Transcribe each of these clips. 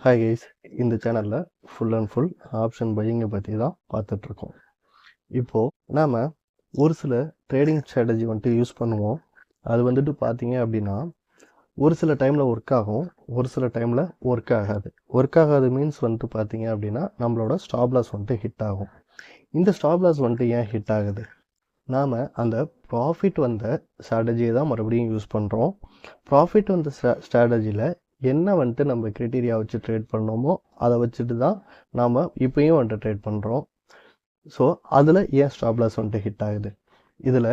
Hi guys, இந்த சேனலில் full and full option பையிங்கை பற்றி தான் பார்த்துட்ருக்கோம். இப்போது நாம் ஒரு சில ட்ரேடிங் ஸ்ட்ராட்டஜி வந்துட்டு யூஸ் பண்ணுவோம். அது வந்துட்டு பார்த்தீங்க அப்படின்னா ஒரு சில டைமில் ஒர்க் ஆகும், ஒரு சில டைமில் ஒர்க் ஆகாது. ஒர்க் ஆகாது மீன்ஸ் வந்துட்டு பார்த்தீங்க அப்படின்னா நம்மளோட ஸ்டாப் லாஸ் வந்துட்டு ஹிட் ஆகும். இந்த ஸ்டாப் லாஸ் வந்துட்டு ஏன் ஹிட் ஆகுது? நாம் அந்த ப்ராஃபிட் வந்த ஸ்ட்ராட்டஜியை தான் மறுபடியும் யூஸ் பண்ணுறோம். ப்ராஃபிட் வந்த ஸ்ட்ராட்டஜியில் என்ன வந்துட்டு நம்ம க்ரைட்டீரியா வச்சு ட்ரேட் பண்ணோமோ அதை வச்சுட்டு தான் நாம் இப்போயும் வந்துட்டு ட்ரேட் பண்ணுறோம். ஸோ அதில் ஏன் ஸ்டாப் லாஸ் வந்துட்டு ஹிட் ஆகுது? இதில்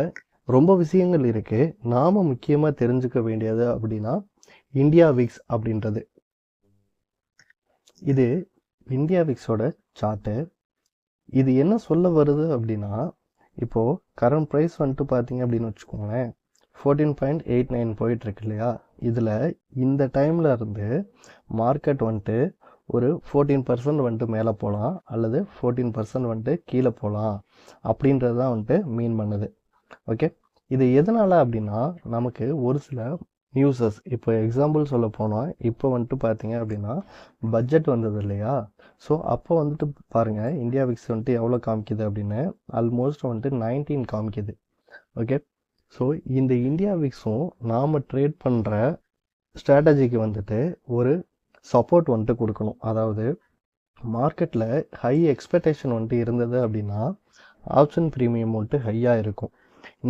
ரொம்ப விஷயங்கள் இருக்குது. நாம் முக்கியமாக தெரிஞ்சுக்க வேண்டியது அப்படின்னா இந்தியா விக்ஸ் அப்படின்றது. இது இந்தியா விக்ஸோட சார்ட்டு. இது என்ன சொல்ல வருது அப்படின்னா, இப்போது கரண்ட் ப்ரைஸ் வந்துட்டு பார்த்தீங்க அப்படின்னு வச்சுக்கோங்களேன், 14.89 போயிட்டுருக்கு இல்லையா? இதில் இந்த டைமில் இருந்து மார்க்கெட் வந்துட்டு ஒரு 14% வந்துட்டு மேலே போகலாம், அல்லது 14% வந்துட்டு கீழே போகலாம் அப்படின்றது தான் வந்துட்டு மீன் பண்ணுது. ஓகே, இது எதனால் அப்படின்னா நமக்கு ஒரு சில நியூஸஸ், இப்போ எக்ஸாம்பிள் சொல்ல போனால் இப்போ வந்துட்டு பார்த்தீங்க அப்படின்னா பட்ஜெட் வந்தது இல்லையா? ஸோ அப்போ வந்துட்டு பாருங்கள் இந்தியா விக்ஸ் வந்துட்டு எவ்வளோ காமிக்குது அப்படின்னு, ஆல்மோஸ்ட் வந்துட்டு 19 காமிக்குது. ஓகே, ஸோ இந்த இந்தியா விக்ஸும் நாம் ட்ரேட் பண்ணுற ஸ்ட்ராட்டஜிக்கு வந்துட்டு ஒரு சப்போர்ட் வந்துட்டு கொடுக்கணும். அதாவது மார்க்கெட்டில் ஹை எக்ஸ்பெக்டேஷன் வந்துட்டு இருந்தது அப்படின்னா ஆப்ஷன் ப்ரீமியம் வந்துட்டு ஹையாக இருக்கும்.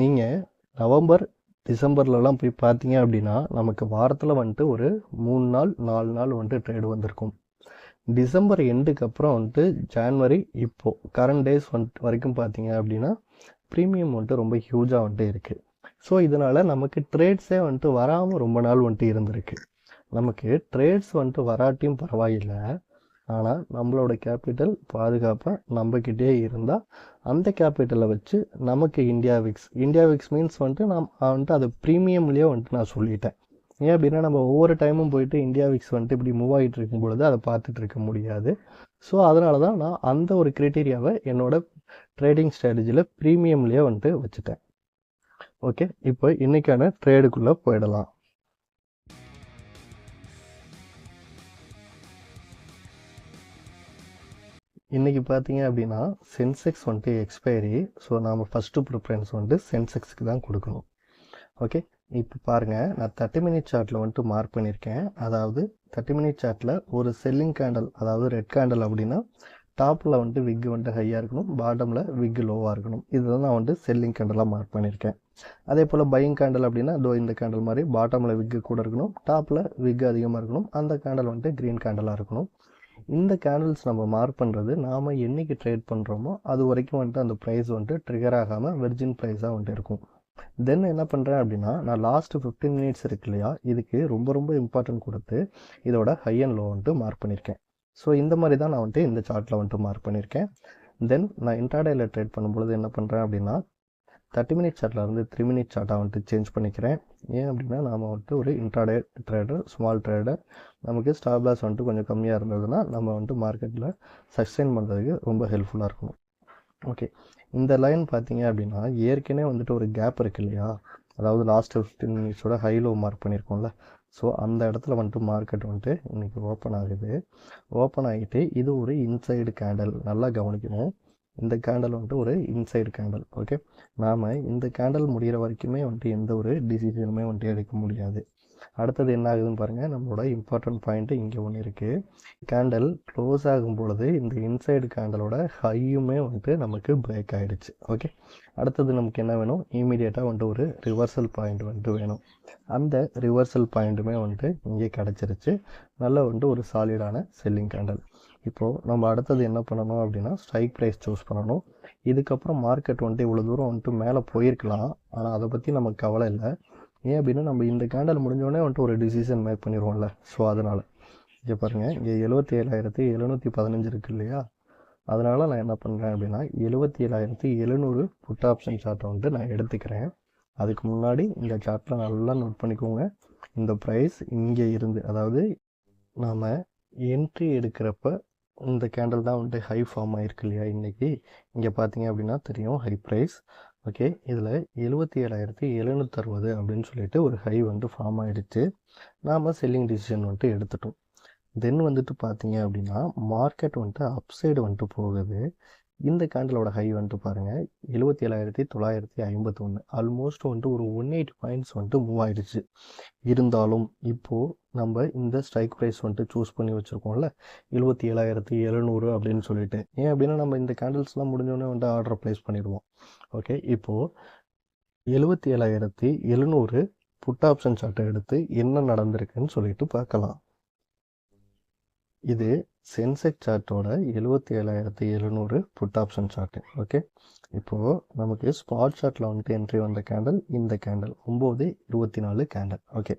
நீங்கள் நவம்பர் டிசம்பர்லலாம் போய் பார்த்தீங்க அப்படின்னா நமக்கு வாரத்தில் வந்துட்டு ஒரு 3 நாள் 4 நாள் வந்துட்டு ட்ரேடு வந்திருக்கும். டிசம்பர் எண்டுக்கு அப்புறம் வந்துட்டு ஜான்வரி இப்போது கரண்ட் டேஸ் வந்துட்டு வரைக்கும் பார்த்தீங்க அப்படின்னா ப்ரீமியம் வந்துட்டு ரொம்ப ஹியூஜாக வந்துட்டு இருக்குது. ஸோ இதனால் நமக்கு ட்ரேட்ஸே வந்துட்டு வராமல் ரொம்ப நாள் வந்துட்டு இருந்திருக்கு. நமக்கு ட்ரேட்ஸ் வந்துட்டு வராட்டியும் பரவாயில்லை, ஆனால் நம்மளோட கேபிட்டல் பாதுகாப்பாக நம்மக்கிட்டே இருந்தால் அந்த கேபிட்டலை வச்சு நமக்கு இந்தியா விக்ஸ் மீன்ஸ் வந்துட்டு வந்துட்டு அது ப்ரீமியம்லேயே வந்துட்டு நான் சொல்லிட்டேன். ஏன் அப்படின்னா நம்ம ஒவ்வொரு டைமும் போயிட்டு இந்தியா விக்ஸ் வந்துட்டு இப்படி மூவ் ஆகிட்டு இருக்கும் பொழுது அதை பார்த்துட்டு இருக்க முடியாது. ஸோ அதனால தான் நான் அந்த ஒரு க்ரைட்டீரியாவை என்னோட ட்ரேடிங் ஸ்ட்ராட்டஜியில் ப்ரீமியம்லேயே வந்துட்டு வச்சுட்டேன். ஓகே, இப்போ இன்றைக்கான ட்ரேடுக்குள்ளே போயிடலாம். இன்றைக்கி பார்த்தீங்க அப்படின்னா சென்செக்ஸ் வந்துட்டு எக்ஸ்பைரி. ஸோ நாம் ஃபஸ்ட்டு ப்ரிஃபரன்ஸ் வந்துட்டு சென்செக்ஸுக்கு தான் கொடுக்கணும். ஓகே, இப்போ பாருங்கள், நான் 30 மினிட் சார்ட்டில் வந்துட்டு மார்க் பண்ணியிருக்கேன். அதாவது 30 மினிட் சார்ட்டில் ஒரு செல்லிங் கேண்டல், அதாவது ரெட் கேண்டல் அப்படின்னா டாப்பில் வந்துட்டு விக்கு வந்துட்டு ஹையாக இருக்கணும், பாட்டமில் விக்கு லோவாக இருக்கணும். இதுதான் நான் வந்துட்டு செல்லிங் கேண்டலாக மார்க் பண்ணியிருக்கேன். அதே போல் பையிங் கேண்டல் அப்படின்னா இந்த கேண்டல் மாதிரி பாட்டமில் விக்கு கூட இருக்கணும், டாப்பில் விக்கு அதிகமாக இருக்கணும். அந்த கேண்டல் வந்துட்டு க்ரீன் கேண்டலாக இருக்கணும். இந்த கேண்டல்ஸ் நம்ம மார்க் பண்ணுறது நாம் என்றைக்கு ட்ரேட் பண்ணுறோமோ அது வரைக்கும் வந்துட்டு அந்த ப்ரைஸ் வந்துட்டு ட்ரிகர் ஆகாமல் வெர்ஜின் ப்ரைஸாக வந்துட்டு இருக்கும். தென் என்ன பண்ணுறேன் அப்படின்னா நான் லாஸ்ட்டு 15 மினிட்ஸ் இருக்கு இல்லையா, இதுக்கு ரொம்ப ரொம்ப இம்பார்ட்டன்ட் கொடுத்து இதோட ஹை அண்ட் லோ வந்துட்டு மார்க் பண்ணியிருக்கேன். ஸோ இந்த மாதிரி தான் நான் வந்துட்டு இந்த சார்ட்டில் வந்துட்டு மார்க் பண்ணியிருக்கேன். தென் நான் இன்ட்ராடேயில் ட்ரேட் பண்ணும்பொழுது என்ன பண்ணுறேன் அப்படின்னா 30 மினிட் சார்ட்டில் இருந்து 3 மினிட் சார்ட்டாக வந்துட்டு சேஞ்ச் பண்ணிக்கிறேன். ஏன் அப்படின்னா நாம் வந்துட்டு ஒரு இன்ட்ராடே ட்ரேடர், ஸ்மால் ட்ரேடர், நமக்கு ஸ்டாப் லாஸ் வந்துட்டு கொஞ்சம் கம்மியாக இருந்ததுன்னா நம்ம வந்துட்டு மார்க்கெட்டில் சஸ்டெயின் பண்ணுறதுக்கு ரொம்ப ஹெல்ப்ஃபுல்லாக இருக்கும். ஓகே, இந்த லைன் பார்த்தீங்க அப்படின்னா ஏற்கனவே வந்துட்டு ஒரு கேப் இருக்குது இல்லையா, அதாவது லாஸ்ட் 15 மினிட்ஸோட ஹை லோ மார்க் பண்ணியிருக்கோம்ல. ஸோ அந்த இடத்துல வந்துட்டு மார்க்கெட் வந்துட்டு இன்றைக்கி ஓப்பன் ஆகுது. ஓப்பன் ஆகிட்டு இது ஒரு இன்சைடு கேண்டல், நல்லா கவனிக்கணும். இந்த கேண்டல் வந்துட்டு ஒரு இன்சைடு கேண்டல். ஓகே, நாம் இந்த கேண்டல் முடிகிற வரைக்குமே வந்துட்டு எந்த ஒரு டிசிஷனுமே வந்துட்டு எடுக்க முடியாது. அடுத்தது என்ன ஆகுதுன்னு பாருங்கள், நம்மளோட இம்பார்ட்டன்ட் பாயிண்ட்டு இங்கே ஒன்று இருக்குது. கேண்டல் க்ளோஸ் ஆகும் பொழுது இந்த இன்சைடு கேண்டலோட ஹையுமே வந்துட்டு நமக்கு பிரேக் ஆகிடுச்சு. ஓகே, அடுத்தது நமக்கு என்ன வேணும், இமீடியட்டாக வந்துட்டு ஒரு ரிவர்சல் பாயிண்ட் வந்துட்டு வேணும். அந்த ரிவர்சல் பாயிண்ட்டுமே வந்துட்டு இங்கே கிடச்சிருச்சு. நல்ல வந்துட்டு ஒரு சாலிடான செல்லிங் கேண்டல். இப்போது நம்ம அடுத்தது என்ன பண்ணணும் அப்படின்னா ஸ்ட்ரைக் ப்ரைஸ் சூஸ் பண்ணணும். இதுக்கப்புறம் மார்க்கெட் வந்துட்டு இவ்வளோ தூரம் வந்துட்டு மேலே போயிருக்கலாம், ஆனால் அதை பற்றி நமக்கு கவலை இல்லை. ஏன் அப்படின்னா நம்ம இந்த கேண்டல் முடிஞ்சோடனே வந்துட்டு ஒரு டிசிஷன் மேக் பண்ணிடுவோம்ல. ஸோ அதனால் இங்கே பாருங்கள், இங்கே 77,715 இருக்குது இல்லையா, அதனால் நான் என்ன பண்ணுறேன் அப்படின்னா 77,700 புட் ஆப்ஷன் சார்ட்டை வந்துட்டு நான் எடுத்துக்கிறேன். அதுக்கு முன்னாடி இந்த சார்ட்டில் நல்லா நோட் பண்ணிக்கோங்க, இந்த ப்ரைஸ் இங்கே இருந்து, அதாவது நாம் என்ட்ரி எடுக்கிறப்ப இந்த கேண்டல் தான் வந்துட்டு ஹை ஃபார்ம் ஆகிருக்கு இல்லையா இன்றைக்கி. இங்கே பார்த்தீங்க அப்படின்னா தெரியும் ஹை ப்ரைஸ். ஓகே, இதில் 77,760 அப்படின்னு சொல்லிட்டு ஒரு ஹை வந்துட்டு ஃபார்ம் ஆகிடுச்சு. நாம் செல்லிங் டிசிஷன் வந்துட்டு எடுத்துட்டோம். தென் வந்துட்டு பார்த்தீங்க அப்படின்னா மார்க்கெட் வந்துட்டு அப்சைடு வந்துட்டு போகுது. இந்த கேண்டலோட ஹை வந்துட்டு பாருங்கள் 77,951. ஆல்மோஸ்ட் வந்துட்டு ஒரு 180 பாயிண்ட்ஸ் வந்துட்டு மூவ் ஆயிடுச்சு. இருந்தாலும் இப்போது நம்ம இந்த ஸ்ட்ரைக் ப்ரைஸ் வந்துட்டு சூஸ் பண்ணி வச்சுருக்கோம்ல 77,700 அப்படின்னு சொல்லிட்டு. ஏன் அப்படின்னா நம்ம இந்த கேண்டில்ஸ்லாம் முடிஞ்சோடனே வந்துட்டு ஆர்டர் ப்ளேஸ் பண்ணிடுவோம். ஓகே, இப்போது 77,700 புட் ஆப்ஷன் சார்ட்டை எடுத்து என்ன நடந்திருக்குன்னு சொல்லிட்டு பார்க்கலாம். இது சென்செக்ஸ் சார்ட்டோட 77,700 புட் ஆப்ஷன் சார்ட்டு. ஓகே, இப்போது நமக்கு ஸ்பாட் சார்ட்டில் வந்துட்டு என்ட்ரி வந்த கேண்டல் இந்த கேண்டல் 9:24 கேண்டல். ஓகே,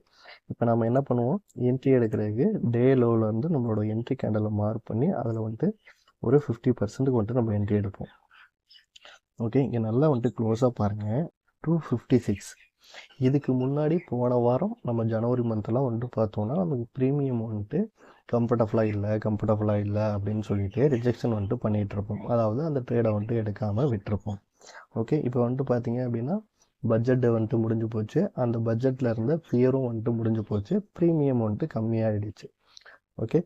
இப்போ நம்ம என்ன பண்ணுவோம், என்ட்ரி எடுக்கிறதுக்கு டே லோவிலேருந்து நம்மளோட என்ட்ரி கேண்டலை மார்க் பண்ணி அதில் வந்துட்டு ஒரு 50% வந்துட்டு நம்ம என்ட்ரி எடுப்போம். ஓகே, இங்கே நல்லா வந்துட்டு க்ளோஸாக பாருங்கள் 256. இதுக்கு முன்னாடி போன வாரம் நம்ம ஜனவரி மந்த்லாம் வந்துட்டு பார்த்தோன்னா நமக்கு ப்ரீமியம் வந்துட்டு கம்ஃபர்டபுளாக இல்லை அப்படின்னு சொல்லிட்டு ரிஜெக்ஷன் வந்துட்டு பண்ணிகிட்ருப்போம். அதாவது அந்த ட்ரேடை வந்துட்டு எடுக்காமல் விட்டுருப்போம். ஓகே, இப்போ வந்துட்டு பார்த்தீங்க அப்படின்னா பட்ஜெட்டு வந்துட்டு முடிஞ்சு போச்சு. அந்த பட்ஜெட்டில் இருந்த ஃபியரும் வந்துட்டு முடிஞ்சு போச்சு. ப்ரீமியம் வந்துட்டு கம்மியாகிடுச்சு. ஓகே,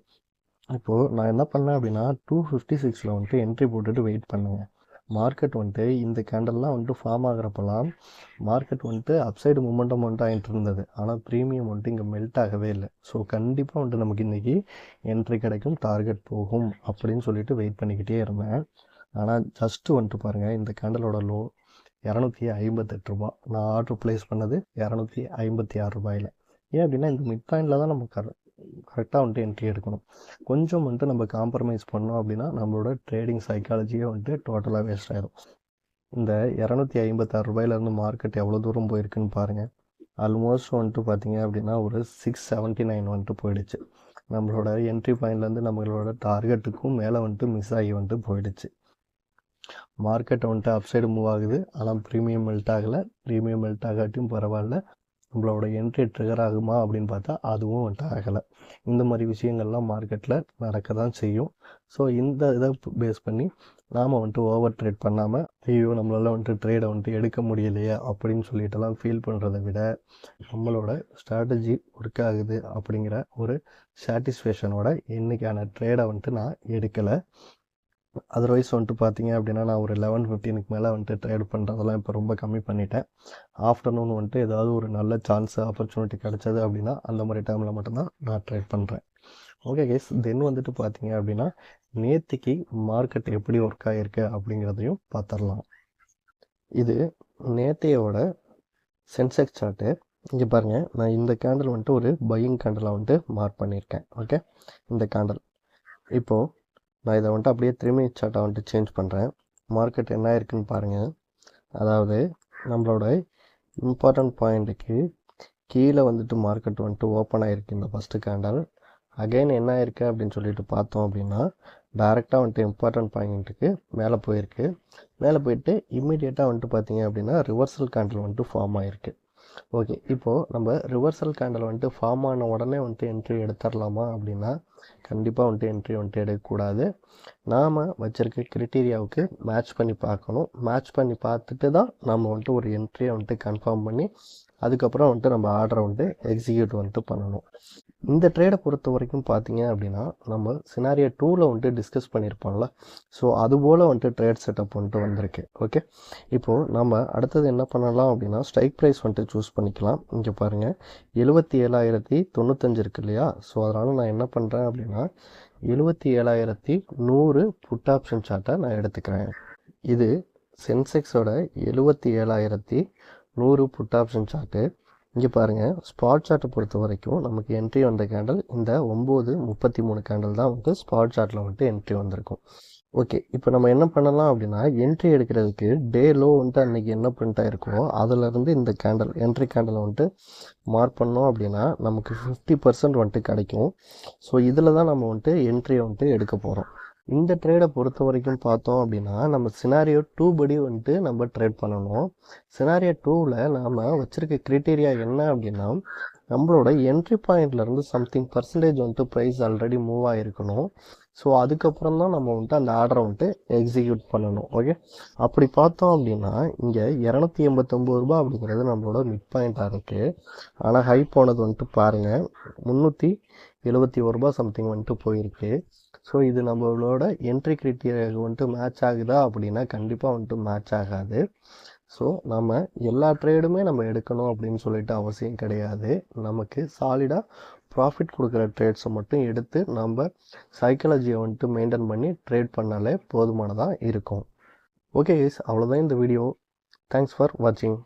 இப்போது நான் என்ன பண்ணேன் அப்படின்னா 256 வந்துட்டு என்ட்ரி போட்டுட்டு வெயிட் பண்ணுங்கள். மார்க்கெட் வந்துட்டு இந்த கேண்டல்லாம் வந்துட்டு ஃபார்ம் ஆகிறப்பெல்லாம் மார்க்கெட் வந்துட்டு அப்சைடு மூமெண்டம் வந்துட்டு ஆகிட்டு இருந்தது. ஆனால் ப்ரீமியம் வந்துட்டு இங்கே மெல்ட் ஆகவே இல்லை. ஸோ கண்டிப்பாக வந்துட்டு நமக்கு இன்றைக்கி என்ட்ரி கிடைக்கும், டார்கெட் போகும் அப்படின்னு சொல்லிட்டு வெயிட் பண்ணிக்கிட்டே இருந்தேன். ஆனால் ஜஸ்ட்டு வந்துட்டு பாருங்கள், இந்த கேண்டலோட லோ 258 ரூபா. நான் ஆர்டர் ப்ளேஸ் பண்ணது 256 ரூபாயில். ஏன் அப்படின்னா இந்த மிட் பாயிண்டில் தான் நம்ம கரெக்டாக வந்துட்டு என்ட்ரி எடுக்கணும். கொஞ்சம் வந்துட்டு நம்ம காம்ப்ரமைஸ் பண்ணோம் அப்படின்னா நம்மளோட ட்ரேடிங் சைக்காலஜியே வந்துட்டு டோட்டலாக வேஸ்ட் ஆகிடும். இந்த 256 ரூபாயிலேருந்து மார்க்கெட் எவ்வளோ தூரம் போயிருக்குன்னு பாருங்கள். ஆல்மோஸ்ட் வந்துட்டு பார்த்தீங்க அப்படின்னா ஒரு 679 வந்துட்டு போயிடுச்சு. நம்மளோட என்ட்ரி பாயிண்ட்லேருந்து நம்மளோட டார்கெட்டுக்கும் மேலே வந்துட்டு மிஸ் ஆகி வந்துட்டு போயிடுச்சு. மார்க்கெட் வந்துட்டு அப்சைடு மூவ் ஆகுது, ஆனால் ப்ரீமியம் மெல்ட் ஆகலை. ப்ரீமியம் மெல்ட் ஆகாட்டியும் பரவாயில்ல, நம்மளோட என்ட்ரி ட்ரிகர் ஆகுமா அப்படின்னு பார்த்தா அதுவும் வந்துட்டு ஆகலை. இந்த மாதிரி விஷயங்கள்லாம் மார்க்கெட்டில் நடக்க தான் செய்யும். ஸோ இந்த இதை பேஸ் பண்ணி நாம் வந்துட்டு ஓவர் ட்ரேட் பண்ணாமல் ஐயோ நம்மளால் வந்துட்டு ட்ரேடை வந்துட்டு எடுக்க முடியலையே அப்படின்னு சொல்லிட்டுலாம் ஃபீல் பண்ணுறதை விட நம்மளோட ஸ்ட்ராட்டஜி ஒர்க் ஆகுது அப்படிங்கிற ஒரு சாட்டிஸ்ஃபேக்ஷனோட இன்றைக்கான ட்ரேடை வந்துட்டு நான் எடுக்கலை. அதர்வைஸ் வந்துட்டு பார்த்தீங்க அப்படின்னா நான் ஒரு 11:15 மேலே வந்துட்டு ட்ரேட் பண்ணுறதெல்லாம் இப்போ ரொம்ப கம்மி பண்ணிட்டேன். ஆஃப்டர்நூன் வந்துட்டு ஏதாவது ஒரு நல்ல சான்ஸு ஆப்பர்ச்சுனிட்டி கிடச்சது அப்படின்னா அந்த மாதிரி டைமில் மட்டும்தான் நான் ட்ரேட் பண்ணுறேன். ஓகே கைஸ், தென் வந்துட்டு பார்த்தீங்க அப்படின்னா நேற்றுக்கு மார்க்கெட் எப்படி ஒர்க் ஆகிருக்கு அப்படிங்கிறதையும் பார்த்துடலாம். இது நேற்றையோட சென்செக்ஸ் சார்ட்டு. இங்கே பாருங்கள், நான் இந்த கேண்டில் வந்துட்டு ஒரு பையிங் கேண்டலாக வந்துட்டு மார்க் பண்ணியிருக்கேன். ஓகே, இந்த கேண்டில் இப்போது நான் இதை வந்துட்டு அப்படியே 3 மினிட் சார்ட்டை வந்துட்டு சேஞ்ச் பண்ணுறேன். மார்க்கெட் என்ன இருக்குன்னு பாருங்கள். அதாவது நம்மளோட இம்பார்ட்டண்ட் பாயிண்ட்டுக்கு கீழே வந்துட்டு மார்க்கெட் வந்துட்டு ஓப்பன் ஆகிருக்கு இந்த ஃபஸ்ட்டு கேண்டல். அகைன் என்ன ஆயிருக்கு அப்படின்னு சொல்லிட்டு பார்த்தோம் அப்படின்னா டைரெக்டாக வந்துட்டு இம்பார்ட்டண்ட் பாயிண்ட்டுக்கு மேலே போயிருக்கு. மேலே போயிட்டு இம்மிடியேட்டாக வந்துட்டு பார்த்தீங்க அப்படின்னா ரிவர்சல் கேண்டில் வந்துட்டு ஃபார்ம் ஆகிருக்கு. ஓகே, இப்போது நம்ம ரிவர்சல் கேண்டில் வந்துட்டு ஃபார்ம் ஆன உடனே வந்துட்டு என்ட்ரி எடுத்துடலாமா அப்படின்னா கண்டிப்பாக வந்துட்டு என்ட்ரி வந்துட்டு எடுக்கக்கூடாது. நாம் வச்சுருக்க க்ரிட்டீரியாவுக்கு மேட்ச் பண்ணி பார்க்கணும். மேட்ச் பண்ணி பார்த்துட்டு தான் நம்ம வந்துட்டு ஒரு என்ட்ரியை வந்துட்டு கன்ஃபார்ம் பண்ணி அதுக்கப்புறம் வந்துட்டு நம்ம ஆர்டரை வந்துட்டு எக்ஸிக்யூட் வந்துட்டு பண்ணணும். இந்த ட்ரேடை பொறுத்த வரைக்கும் பார்த்தீங்க அப்படின்னா நம்ம சினாரியோ 2ல் வந்துட்டு டிஸ்கஸ் பண்ணியிருப்போம்ல, ஸோ அதுபோல் வந்துட்டு ட்ரேட் செட்டப் வந்துட்டு வந்திருக்கு. ஓகே, இப்போது நம்ம அடுத்தது என்ன பண்ணலாம் அப்படின்னா ஸ்ட்ரைக் ப்ரைஸ் வந்துட்டு சூஸ் பண்ணிக்கலாம். இங்கே பாருங்கள் 77,095 இருக்கு இல்லையா? ஸோ அதனால் நான் என்ன பண்ணுறேன் அப்படின்னா 77,100 புட் ஆப்ஷன் சார்ட்டை நான் எடுத்துக்கிறேன். இது சென்செக்ஸோட 77,100 புட் ஆப்ஷன் சார்ட்டு. இங்கே பாருங்கள், ஸ்பாட் சார்ட்டை பொறுத்த வரைக்கும் நமக்கு என்ட்ரி வந்த கேண்டல் இந்த 9:33 கேண்டல் தான் வந்துட்டு ஸ்பாட் சார்ட்டில் வந்துட்டு என்ட்ரி வந்திருக்கும். ஓகே, இப்போ நம்ம என்ன பண்ணலாம் அப்படின்னா என்ட்ரி எடுக்கிறதுக்கு டே லோ வந்துட்டு அன்றைக்கி என்ன பிரிண்ட் ஆகிருக்கோ அதிலேருந்து இந்த கேண்டல் என்ட்ரி கேண்டலை வந்துட்டு மார்க் பண்ணோம் அப்படின்னா நமக்கு 50% வந்துட்டு கிடைக்கும். ஸோ இதில் தான் நம்ம வந்துட்டு என்ட்ரியை வந்துட்டு எடுக்க போகிறோம். இந்த ட்ரேடை பொறுத்த வரைக்கும் பார்த்தோம் அப்படின்னா நம்ம சினாரியோ 2 படி வந்துட்டு நம்ம ட்ரேட் பண்ணணும். சினாரியோ 2ல் நாம் வச்சுருக்க க்ரைட்டீரியா என்ன அப்படின்னா நம்மளோட என்ட்ரி பாயிண்ட்லேருந்து சம்திங் பர்சன்டேஜ் வந்துட்டு ப்ரைஸ் ஆல்ரெடி மூவ் ஆகிருக்கணும். ஸோ அதுக்கப்புறம் தான் நம்ம வந்துட்டு அந்த ஆர்டரை வந்துட்டு எக்ஸிக்யூட் பண்ணணும். ஓகே, அப்படி பார்த்தோம் அப்படின்னா இங்கே 289 ரூபா அப்படிங்கிறது நம்மளோட மிட் பாயிண்ட்டாக இருக்குது. ஆனால் ஹை போனது வந்துட்டு பாருங்கள் 71 ரூபா சம்திங் வந்துட்டு போயிருக்கு. ஸோ இது நம்மளோட என்ட்ரி கிரைட்டீரியாவுக்கு வந்துட்டு மேட்ச் ஆகுதா அப்படின்னா கண்டிப்பாக வந்துட்டு மேட்ச் ஆகாது. ஸோ நம்ம எல்லா ட்ரேடுமே நம்ம எடுக்கணும் அப்படின்னு சொல்லிட்டு அவசியம் கிடையாது. நமக்கு சாலிடாக ப்ராஃபிட் கொடுக்குற ட்ரேட்ஸை மட்டும் எடுத்து நம்ம சைக்காலஜியை வந்துட்டு மெயின்டைன் பண்ணி ட்ரேட் பண்ணாலே போதுமானதாக இருக்கும். ஓகே கைஸ், அவ்வளோதான் இந்த வீடியோ. தேங்க்ஸ் ஃபார் வாட்சிங்.